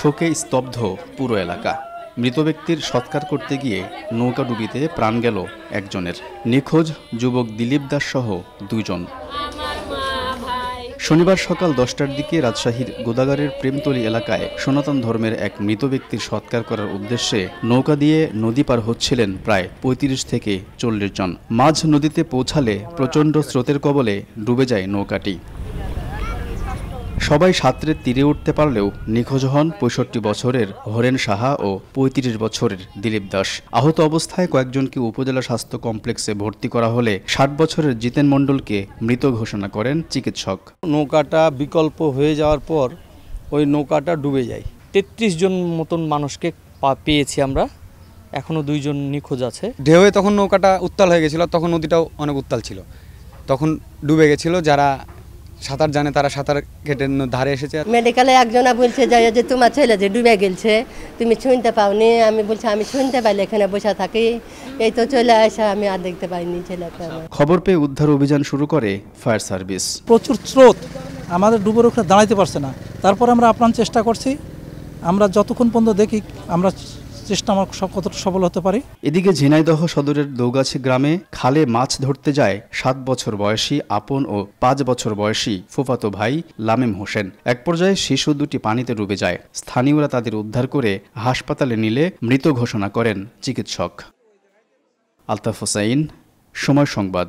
শোকে স্তব্ধ পুরো এলাকা। মৃত ব্যক্তির সৎকার করতে গিয়ে নৌকাডুবিতে প্রাণ গেল একজনের। নিখোঁজ যুবক দিলীপ দাস সহ দুইজন। শনিবার সকাল 10টার দিকে রাজশাহীর গোদাগাড়ের প্রেমতলী এলাকায় সনাতন ধর্মের এক মৃত ব্যক্তির সৎকার করার উদ্দেশ্যে নৌকা দিয়ে নদী পার হচ্ছিলেন প্রায় ৩৫ থেকে ৪০ জন। মাঝ নদীতে পৌঁছালে প্রচণ্ড স্রোতের কবলে ডুবে যায় নৌকাটি। সবাই সাঁতরে তীরে উঠতে পারলেও নিখোঁজ হন ৬৫ বছরের হরেন সাহা ও ৩৫ বছরের দিলীপ দাস। আহত অবস্থায় কয়েকজনকে উপজেলা স্বাস্থ্য কমপ্লেক্সে ভর্তি করা হলে ৬০ বছরের জিতেন মণ্ডলকে মৃত ঘোষণা করেন চিকিৎসক। নৌকাটা বিকল্প হয়ে যাওয়ার পর ওই নৌকাটা ডুবে যায়। ৩৩ জন মতন মানুষকে পেয়েছি আমরা, এখনো ২ জন নিখোঁজ আছে। ঢেউয়ে তখন নৌকাটা উত্তাল হয়ে গেছিল, তখন নদীটাও অনেক উত্তাল ছিল, তখন ডুবে গেছিল। যারা সাঁতার জানে তারা সাঁতার কেটে ধারে এসেছে। মেডিকেলে একজনা বলছে যে তোমার ছেলে যে ডুবে গেছে, তুমি শুনতে পাওনি। আমি বলছি আমি শুনতে পাইলে এখানে বসে থাকি, এই তো চলে আসা, আমি আর দেখতে পাইনি ছেলেকে। খবর পেয়ে উদ্ধার অভিযান শুরু করে ফায়ার সার্ভিস। প্রচুর স্রোত, আমাদের ডুবের ওখানে দাঁড়াইতে পারছে না। তারপর আমরা আপ্রাণ চেষ্টা করছি, আমরা যতক্ষণ পর্যন্ত দেখি আমরা চেষ্টা আমার কতটা সফল হতে পারি। এদিকে ঝিনাইদহ সদরের দৌগাছি গ্রামে খালে মাছ ধরতে যায় ৭ বছর বয়সী আপন ও ৫ বছর বয়সী ফুফাতো ভাই লামেম হোসেন। এক পর্যায়ে শিশু দুটি পানিতে ডুবে যায়। স্থানীয়রা তাদের উদ্ধার করে হাসপাতালে নিলে মৃত ঘোষণা করেন চিকিৎসক। আলতাফ হোসাইন, সময় সংবাদ।